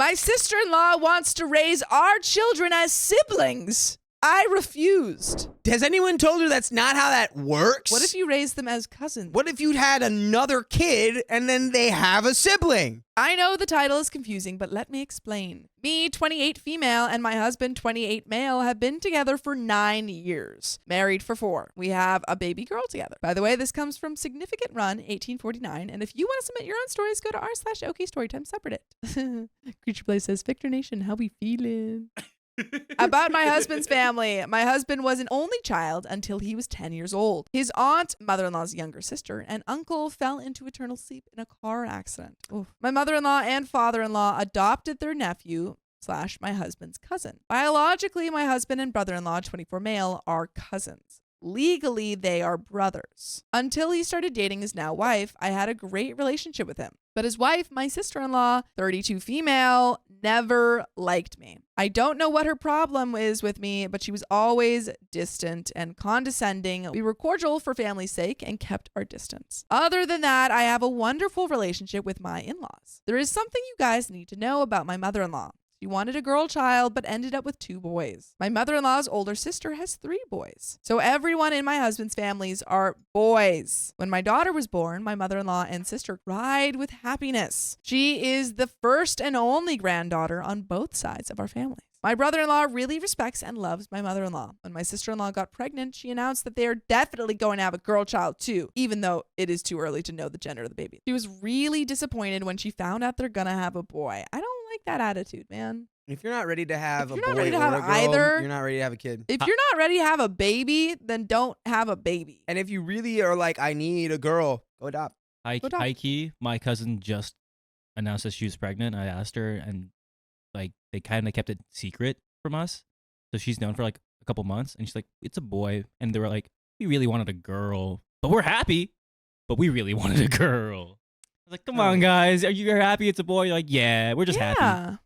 My sister-in-law wants to raise our children as siblings. I refused. Has anyone told her that's not how that works? What if you raise them as cousins? What if you'd had another kid and then they have a sibling? I know the title is confusing, but let me explain. Me, 28 female, and my husband, 28 male, have been together for 9 years. Married for 4. We have a baby girl together. By the way, this comes from Significant Run, 1849. And if you want to submit your own stories, go to r/OK Storytime subreddit. Creature Play says, Victor Nation, how we feeling? About my husband's family. My husband was an only child until he was 10 years old. His aunt, mother-in-law's younger sister, and uncle fell into eternal sleep in a car accident. Oof. My mother-in-law and father-in-law adopted their nephew / my husband's cousin. Biologically, my husband and brother-in-law, 24 male, are cousins. Legally, they are brothers. Until he started dating his now wife, I had a great relationship with him. But his wife, my sister-in-law, 32 female, never liked me. I don't know what her problem is with me, but she was always distant and condescending. We were cordial for family's sake and kept our distance. Other than that, I have a wonderful relationship with my in-laws. There is something you guys need to know about my mother-in-law. She wanted a girl child, but ended up with 2 boys. My mother-in-law's older sister has 3 boys. So everyone in my husband's families are boys. When my daughter was born, my mother-in-law and sister cried with happiness. She is the first and only granddaughter on both sides of our families. My brother-in-law really respects and loves my mother-in-law. When my sister-in-law got pregnant, she announced that they are definitely going to have a girl child too, even though it is too early to know the gender of the baby. She was really disappointed when she found out they're gonna have a boy. I don't like that attitude, man. If you're not ready to have a boy or a girl, either, you're not ready to have a kid. If you're not ready to have a baby, then don't have a baby. And if you really are like, I need a girl, go adopt. High key, my cousin just announced that she was pregnant. I asked her, and like they kind of kept it secret from us. So she's known for like a couple months, and she's like, it's a boy. And they were like, we really wanted a girl, but we're happy, but we really wanted a girl. I was like, come on, guys. Are you happy it's a boy? You're like, yeah, we're just happy. Yeah.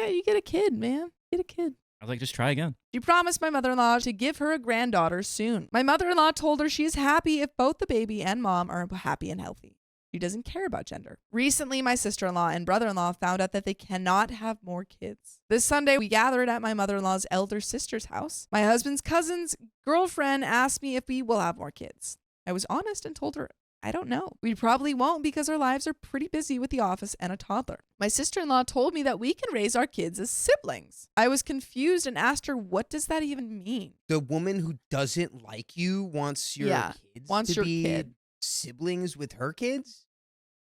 You get a kid, man. Get a kid. I was like, just try again. She promised my mother-in-law to give her a granddaughter soon. My mother-in-law told her she is happy if both the baby and mom are happy and healthy. She doesn't care about gender. Recently, my sister-in-law and brother-in-law found out that they cannot have more kids. This Sunday, we gathered at my mother-in-law's elder sister's house. My husband's cousin's girlfriend asked me if we will have more kids. I was honest and told her, I don't know. We probably won't because our lives are pretty busy with the office and a toddler. My sister-in-law told me that we can raise our kids as siblings. I was confused and asked her, what does that even mean? The woman who doesn't like you wants your kids to be siblings with her kids?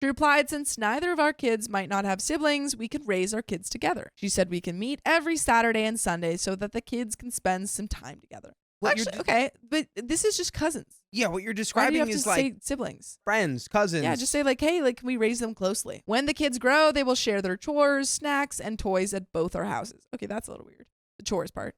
She replied, since neither of our kids might not have siblings, we could raise our kids together. She said we can meet every Saturday and Sunday so that the kids can spend some time together. Actually, okay, but this is just cousins. Yeah, what you're describing is like say siblings, friends, cousins. Yeah, just say like, hey, like, can we raise them closely? When the kids grow, they will share their chores, snacks, and toys at both our houses. Okay, that's a little weird. The chores part.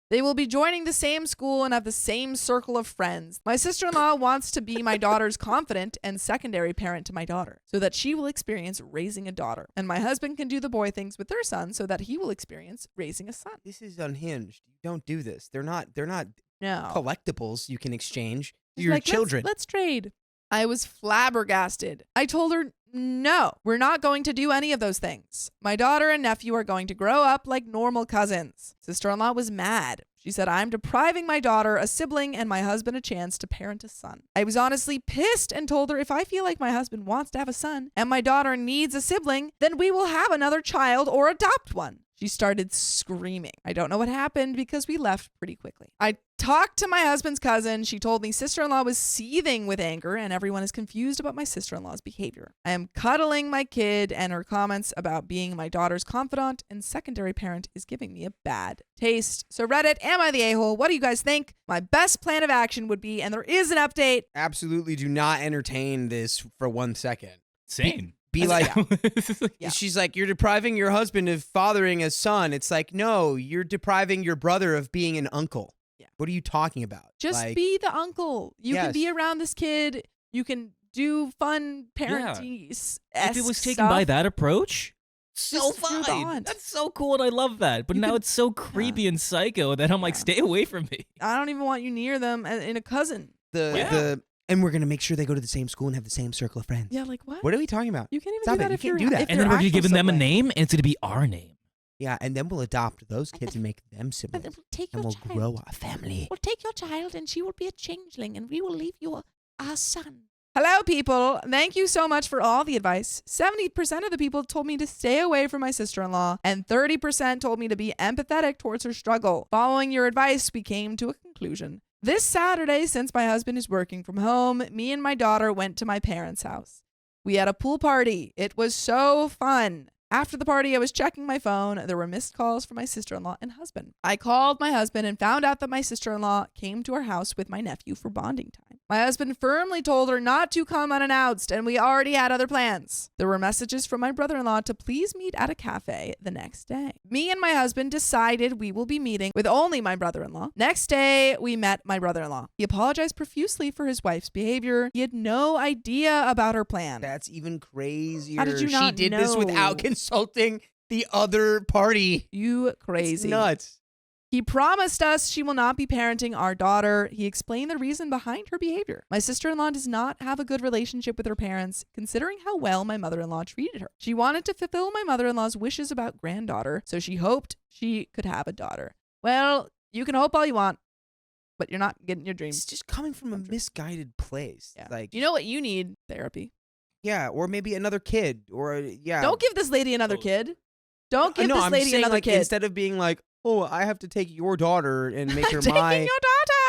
They will be joining the same school and have the same circle of friends. My sister-in-law wants to be my daughter's confidant and secondary parent to my daughter so that she will experience raising a daughter. And my husband can do the boy things with their son so that he will experience raising a son. This is unhinged. You don't do this. They're not no collectibles you can exchange. She's Your like, children. Let's trade. I was flabbergasted. I told her, no, we're not going to do any of those things. My daughter and nephew are going to grow up like normal cousins. Sister-in-law was mad. She said, I'm depriving my daughter, a sibling, and my husband a chance to parent a son. I was honestly pissed and told her if I feel like my husband wants to have a son and my daughter needs a sibling, then we will have another child or adopt one. She started screaming. I don't know what happened because we left pretty quickly. I talked to my husband's cousin. She told me sister-in-law was seething with anger and everyone is confused about my sister-in-law's behavior. I am cuddling my kid and her comments about being my daughter's confidant and secondary parent is giving me a bad taste. So Reddit, am I the a-hole? What do you guys think? My best plan of action would be, and there is an update. Absolutely do not entertain this for 1 second. Sane. Be like, Yeah. She's like, you're depriving your husband of fathering a son. It's like, no, you're depriving your brother of being an uncle. Yeah. What are you talking about? Just like, be the uncle. You can Yes. be around this kid. You can do fun parenting. If it was taken by that approach, so Just move fine. on. That's so cool, and I love that. But You now could- it's so creepy and psycho that I'm like, Yeah. stay away from me. I don't even want you near them in a cousin. the Yeah. the And we're going to make sure they go to the same school and have the same circle of friends. Yeah, like what? What are we talking about? You can't even Stop do that it. if You you're can't do that. And then we're gonna give them a name, and it's gonna be our name. Yeah, and then we'll adopt those kids and make them siblings. We'll take And your we'll child. grow a family. We'll take your child and she will be a changeling and we will leave you a son. Hello, people. Thank you so much for all the advice. 70% of the people told me to stay away from my sister-in-law, and 30% told me to be empathetic towards her struggle. Following your advice, we came to a conclusion. This Saturday, since my husband is working from home, me and my daughter went to my parents' house. We had a pool party. It was so fun. After the party, I was checking my phone. There were missed calls from my sister-in-law and husband. I called my husband and found out that my sister-in-law came to our house with my nephew for bonding time. My husband firmly told her not to come unannounced, and we already had other plans. There were messages from my brother-in-law to please meet at a cafe the next day. Me and my husband decided we will be meeting with only my brother-in-law. Next day, we met my brother-in-law. He apologized profusely for his wife's behavior. He had no idea about her plan. That's even crazier. How did you not She did this know? without consulting the other party. You crazy. It's nuts. He promised us she will not be parenting our daughter. He explained the reason behind her behavior. My sister-in-law does not have a good relationship with her parents, considering how well my mother-in-law treated her. She wanted to fulfill my mother-in-law's wishes about granddaughter, so she hoped she could have a daughter. Well, you can hope all you want, but you're not getting your dreams. It's just coming from a misguided place. Yeah. Like, You know what you need? Therapy. yeah, or maybe another kid, or yeah. Don't give this lady another kid. Don't give no, this I'm lady saying, another like, kid. instead of being like, oh, I have to take your daughter and make her Taking my, your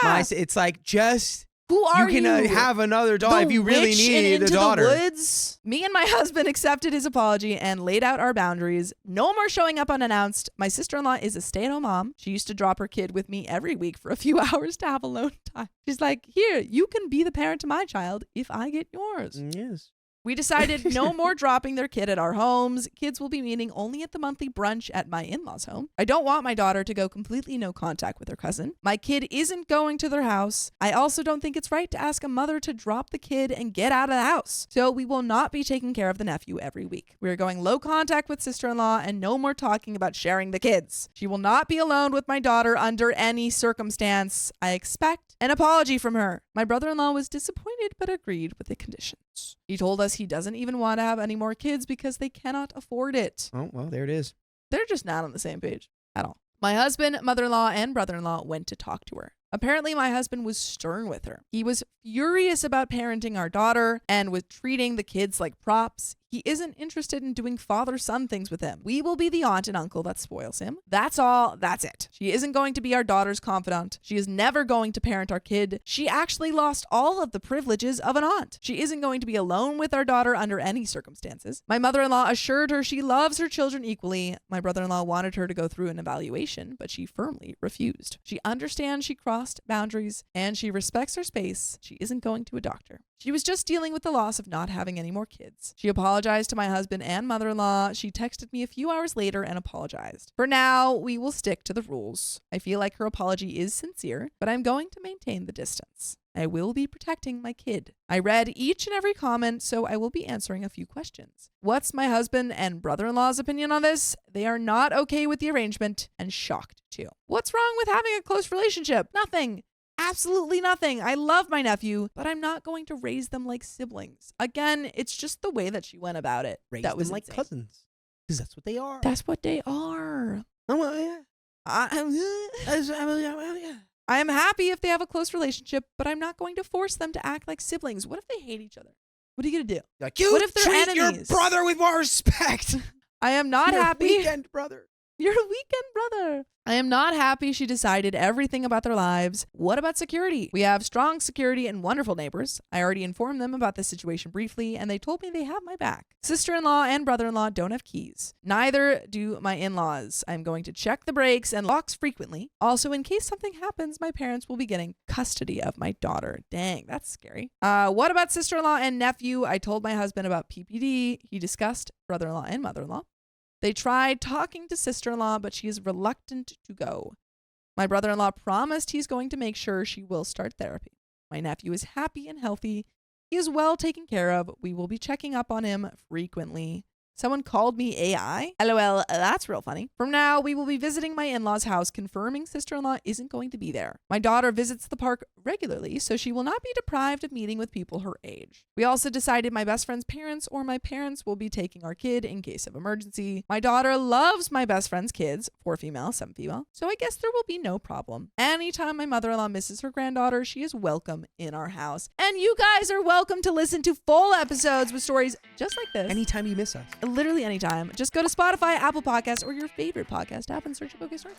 daughter. it's like, just Who are you can have another daughter The if you really witch need in a Into daughter. the woods? Me and my husband accepted his apology and laid out our boundaries. No more showing up unannounced. My sister-in-law is a stay-at-home mom. She used to drop her kid with me every week for a few hours to have alone time. She's like, here, you can be the parent to my child if I get yours. Yes. We decided no more dropping their kid at our homes. Kids will be meeting only at the monthly brunch at my in-laws' home. I don't want my daughter to go completely no contact with her cousin. My kid isn't going to their house. I also don't think it's right to ask a mother to drop the kid and get out of the house. So we will not be taking care of the nephew every week. We are going low contact with sister-in-law and no more talking about sharing the kids. She will not be alone with my daughter under any circumstance. I expect an apology from her. My brother-in-law was disappointed but agreed with the conditions. He told us he doesn't even want to have any more kids because they cannot afford it. Oh, well, there it is. They're just not on the same page at all. My husband, mother-in-law, and brother-in-law went to talk to her. Apparently, my husband was stern with her. He was furious about parenting our daughter and with treating the kids like props. He isn't interested in doing father-son things with him. We will be the aunt and uncle that spoils him. That's all. That's it. She isn't going to be our daughter's confidant. She is never going to parent our kid. She actually lost all of the privileges of an aunt. She isn't going to be alone with our daughter under any circumstances. My mother-in-law assured her she loves her children equally. My brother-in-law wanted her to go through an evaluation, but she firmly refused. She understands she crossed boundaries and she respects her space. She isn't going to a doctor. She was just dealing with the loss of not having any more kids. She apologized to my husband and mother-in-law. She texted me a few hours later and apologized. For now, we will stick to the rules. I feel like her apology is sincere, but I'm going to maintain the distance. I will be protecting my kid. I read each and every comment, so I will be answering a few questions. What's my husband and brother-in-law's opinion on this? They are not okay with the arrangement and shocked too. What's wrong with having a close relationship? Nothing. Absolutely nothing. I love my nephew, but I'm not going to raise them like siblings. Again, it's just the way that she went about it. Raise that was them like insane. cousins. Because that's what they are. That's what they are. Oh, well, yeah. I am happy if they have a close relationship, but I'm not going to force them to act like siblings. What if they hate each other? What are you going to do? Like, you What if they're treat enemies? your brother with more respect. I am not Your happy. weekend brother. Your weekend brother. I am not happy she decided everything about their lives. What about security? We have strong security and wonderful neighbors. I already informed them about this situation briefly, and they told me they have my back. Sister-in-law and brother-in-law don't have keys. Neither do my in-laws. I'm going to check the brakes and locks frequently. Also, in case something happens, my parents will be getting custody of my daughter. Dang, that's scary. What about sister-in-law and nephew? I told my husband about PPD. He discussed brother-in-law and mother-in-law. They tried talking to sister-in-law, but she is reluctant to go. My brother-in-law promised he's going to make sure she will start therapy. My nephew is happy and healthy. He is well taken care of. We will be checking up on him frequently. Someone called me AI. LOL, that's real funny. From now, we will be visiting my in-laws' house, confirming sister-in-law isn't going to be there. My daughter visits the park regularly, so she will not be deprived of meeting with people her age. We also decided my best friend's parents or my parents will be taking our kid in case of emergency. My daughter loves my best friend's kids, 4 female, 7 female, so I guess there will be no problem. Anytime my mother-in-law misses her granddaughter, she is welcome in our house. And you guys are welcome to listen to full episodes with stories just like this. Anytime you miss us. Literally anytime. Just go to Spotify, Apple Podcasts, or your favorite podcast app and search OK Story.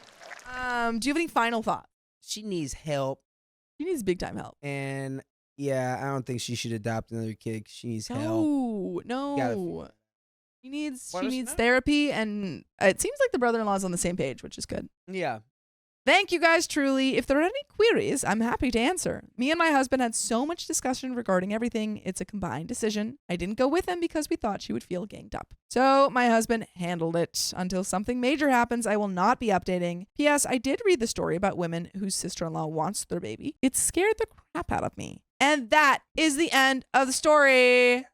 Do you have any final thoughts? She needs help. She needs big time help. And yeah, I don't think she should adopt another kid. She needs help. No. She needs therapy, and it seems like the brother-in-law is on the same page, which is good. Yeah. Thank you guys, truly. If there are any queries, I'm happy to answer. Me and my husband had so much discussion regarding everything. It's a combined decision. I didn't go with him because we thought she would feel ganged up. So my husband handled it. Until something major happens, I will not be updating. P.S. I did read the story about women whose sister-in-law wants their baby. It scared the crap out of me. And that is the end of the story.